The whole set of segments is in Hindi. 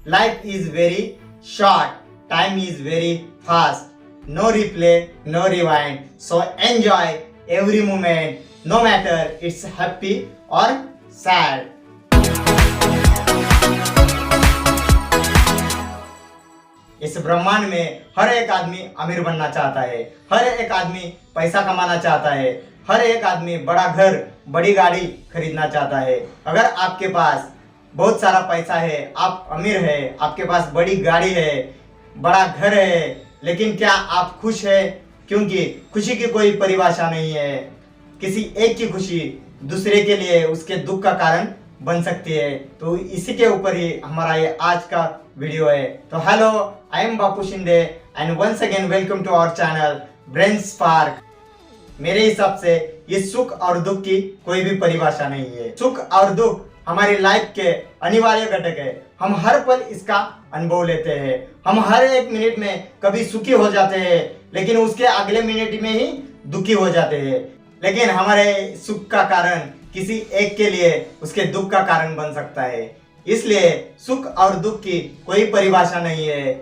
Life is very short, time is very fast. No replay, no rewind. So enjoy every moment, no matter it's happy or sad. इस ब्रह्मांड में हर एक आदमी अमीर बनना चाहता है, हर एक आदमी पैसा कमाना चाहता है, हर एक आदमी बड़ा घर बड़ी गाड़ी खरीदना चाहता है। अगर आपके पास बहुत सारा पैसा है, आप अमीर है, आपके पास बड़ी गाड़ी है, बड़ा घर है, लेकिन क्या आप खुश है? क्योंकि खुशी की कोई परिभाषा नहीं है। किसी एक की खुशी दूसरे के लिए उसके दुख का कारण बन सकती है। तो इसी के ऊपर ही हमारा ये आज का वीडियो है। तो hello, I am Bapu Shinde and once again welcome to our channel Brain Spark. मेरे हिसाब से ये सुख और दुख की कोई भी परिभाषा नहीं है। सुख और दुख हमारी लाइफ के अनिवार्य घटक है। हम हर पल इसका अनुभव लेते हैं। हम हर एक मिनट में कभी सुखी हो जाते हैं, लेकिन उसके अगले मिनट में ही दुखी हो जाते हैं। लेकिन हमारे सुख का कारण किसी एक के लिए उसके दुख का कारण बन सकता है। इसलिए सुख और दुख की कोई परिभाषा नहीं है।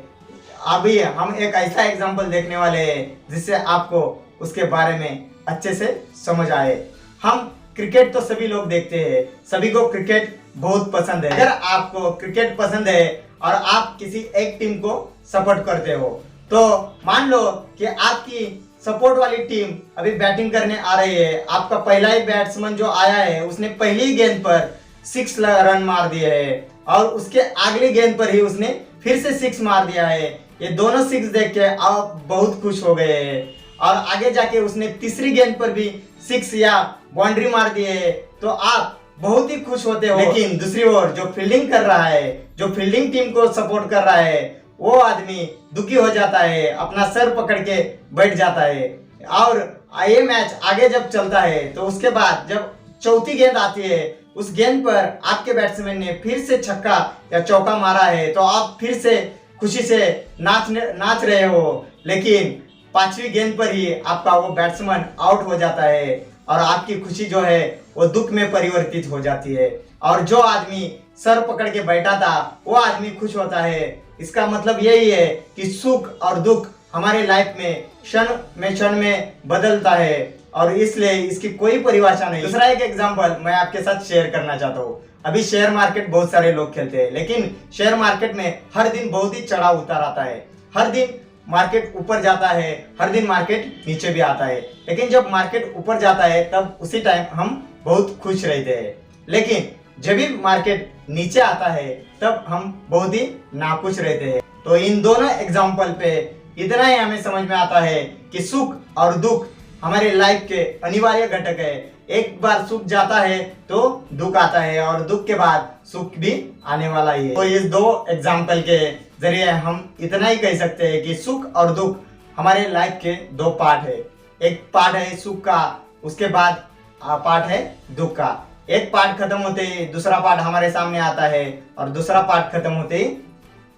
अभी हम एक ऐसा एग्जाम्पल देखने वाले हैं जिससे आपको उसके बारे में अच्छे से समझ आए। हम क्रिकेट तो सभी लोग देखते हैं, सभी को क्रिकेट बहुत पसंद है। अगर आपको क्रिकेट पसंद है और आप किसी एक टीम को सपोर्ट करते हो, तो मान लो कि आपकी सपोर्ट वाली टीम अभी बैटिंग करने आ रही है। आपका पहला ही बैट्समैन जो आया है उसने पहली गेंद पर 6 रन मार दिए है और उसके अगली गेंद पर ही उसने फिर से 6 मार दिया है। ये दोनों 6 देख के आप बहुत खुश हो गए हैं और आगे जाके उसने तीसरी गेंद पर भी 6 या बाउंड्री मार दिए है, तो आप बहुत ही खुश होते हो। लेकिन दूसरी ओर जो फील्डिंग कर रहा है, जो फील्डिंग टीम को सपोर्ट कर रहा है, वो आदमी दुखी हो जाता है, अपना सर पकड़ के बैठ जाता है। और ये मैच आगे जब चलता है तो उसके बाद जब चौथी गेंद आती है, उस गेंद पर आपके बैट्समैन ने फिर से छक्का या चौका मारा है, तो आप फिर से खुशी से नाच रहे हो। लेकिन 5वीं गेंद पर ही आपका वो बैट्समैन आउट हो जाता है और आपकी खुशी जो है वो दुख में परिवर्तित हो जाती है। और जो आदमी सर पकड़ के बैठा था वो आदमी खुश होता है। इसका मतलब यही है कि सुख और दुख हमारे लाइफ में क्षण में बदलता है और इसलिए इसकी कोई परिभाषा नहीं। दूसरा एक एग्जांपल मैं आपके साथ शेयर करना चाहता हूँ। अभी शेयर मार्केट बहुत सारे लोग खेलते हैं, लेकिन शेयर मार्केट में हर दिन बहुत ही चढ़ाव उतार आता है। हर दिन मार्केट ऊपर जाता है, हर दिन मार्केट नीचे भी आता है। लेकिन जब मार्केट ऊपर जाता है तब उसी टाइम हम बहुत खुश रहते हैं, लेकिन जब भी मार्केट नीचे आता है तब हम बहुत ही नाखुश रहते हैं। तो इन दोनों एग्जाम्पल पे इतना ही हमें समझ में आता है कि सुख और दुख हमारे लाइफ के अनिवार्य घटक है। एक बार सुख जाता है तो दुख आता है और दुख के बाद सुख भी आने वाला ही है। तो इस 2 एग्जाम्पल के जरिए हम इतना ही कह सकते हैं कि सुख और दुख हमारे लाइफ के 2 पार्ट है। एक पार्ट है सुख का, उसके बाद पार्ट है दुख का। एक पार्ट खत्म होते ही दूसरा पार्ट हमारे सामने आता है और दूसरा पार्ट खत्म होते ही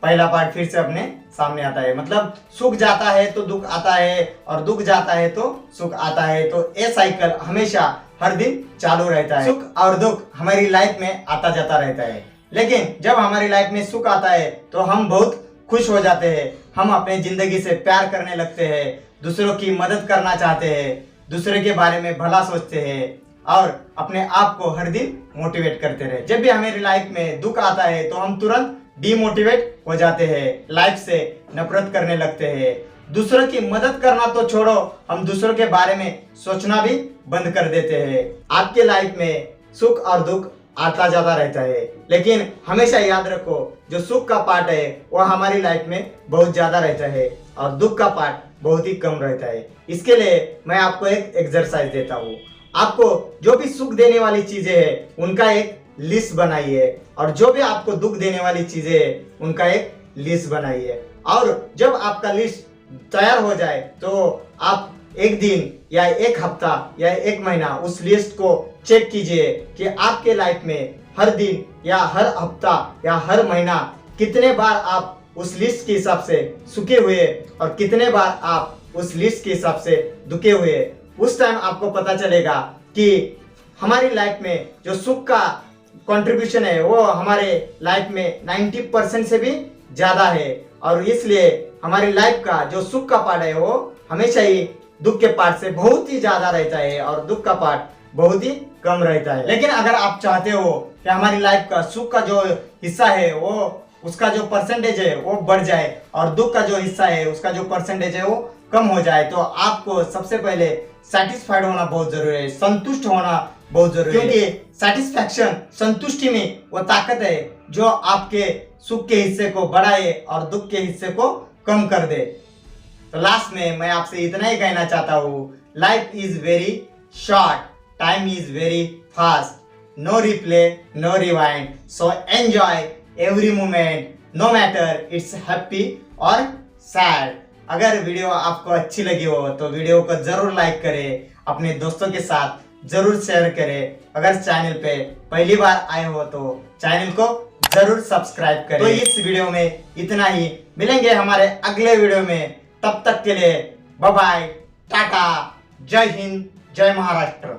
पहला पार्ट फिर से अपने सामने आता है। मतलब सुख जाता है तो दुख आता है और दुख जाता है तो सुख आता है। तो ये साइकिल हमेशा हर दिन चालू रहता है। सुख और दुख हमारी लाइफ में आता जाता रहता है, लेकिन जब हमारी लाइफ में सुख आता है तो हम बहुत खुश हो जाते हैं। हम अपने जिंदगी से प्यार करने लगते हैं, दूसरों की मदद करना चाहते हैं, दूसरे के बारे में भला सोचते हैं और अपने आप को हर दिन मोटिवेट करते रहे। जब भी हमारी लाइफ में दुख आता है तो हम तुरंत डिमोटिवेट हो जाते हैं, लाइफ से नफरत करने लगते हैं। दूसरों की मदद करना तो छोड़ो, हम दूसरों के बारे में सोचना भी बंद कर देते हैं। आपके लाइफ में सुख और दुख आता जाता रहता है, लेकिन हमेशा याद रखो जो सुख का पार्ट है वो हमारी लाइफ में बहुत ज्यादा रहता है और दुख का पार्ट बहुत ही कम रहता है। इसके लिए मैं आपको एक एक्सरसाइज देता हूँ। आपको जो भी सुख देने वाली चीजें हैं उनका एक लिस्ट बनाइए और जो भी आपको दुख देने वाली चीजें हैं उनका एक लिस्ट बनाइए। और जब आपका लिस्ट तैयार हो जाए तो आप एक दिन या एक हफ्ता या एक महीना उस लिस्ट को चेक कीजिए कि आपके लाइफ में हर दिन या हर हफ्ता या हर महीना कितने बार आप उस लिस्ट के हिसाब से सुखे हुए और कितने बार आप उस लिस्ट के हिसाब से दुखे हुए। उस टाइम आपको पता चलेगा कि हमारी लाइफ में जो सुख का कंट्रीब्यूशन है वो हमारे लाइफ में 90% से भी ज्यादा है। और इसलिए हमारी लाइफ का जो सुख का पार्ट है वो हमेशा ही दुख के पार्ट से बहुत ही ज्यादा रहता है और दुख का पार्ट बहुत ही कम रहता है। लेकिन अगर आप चाहते हो कि हमारी लाइफ का सुख का जो हिस्सा है वो उसका जो परसेंटेज है वो बढ़ जाए और दुख का जो हिस्सा है उसका जो परसेंटेज है वो कम हो जाए, तो आपको सबसे पहले सेटिस्फाइड होना बहुत जरूरी है, संतुष्ट होना बहुत जरूरी है। क्योंकि सेटिस्फैक्शन, संतुष्टि में वो ताकत है जो आपके सुख के हिस्से को बढ़ाए और दुख के हिस्से को कम कर दे। तो लास्ट में मैं आपसे इतना ही कहना चाहता हूँ, life is very short, time is very fast, no replay no rewind, so enjoy every moment no matter it's happy और सैड। अगर वीडियो आपको अच्छी लगी हो तो वीडियो को जरूर लाइक करें, अपने दोस्तों के साथ जरूर शेयर करें। अगर चैनल पे पहली बार आए हो तो चैनल को जरूर सब्सक्राइब करें। तो इस वीडियो में इतना ही, मिलेंगे हमारे अगले वीडियो में, तब तक के लिए बाय बाय, टाटा, जय हिंद, जय महाराष्ट्र।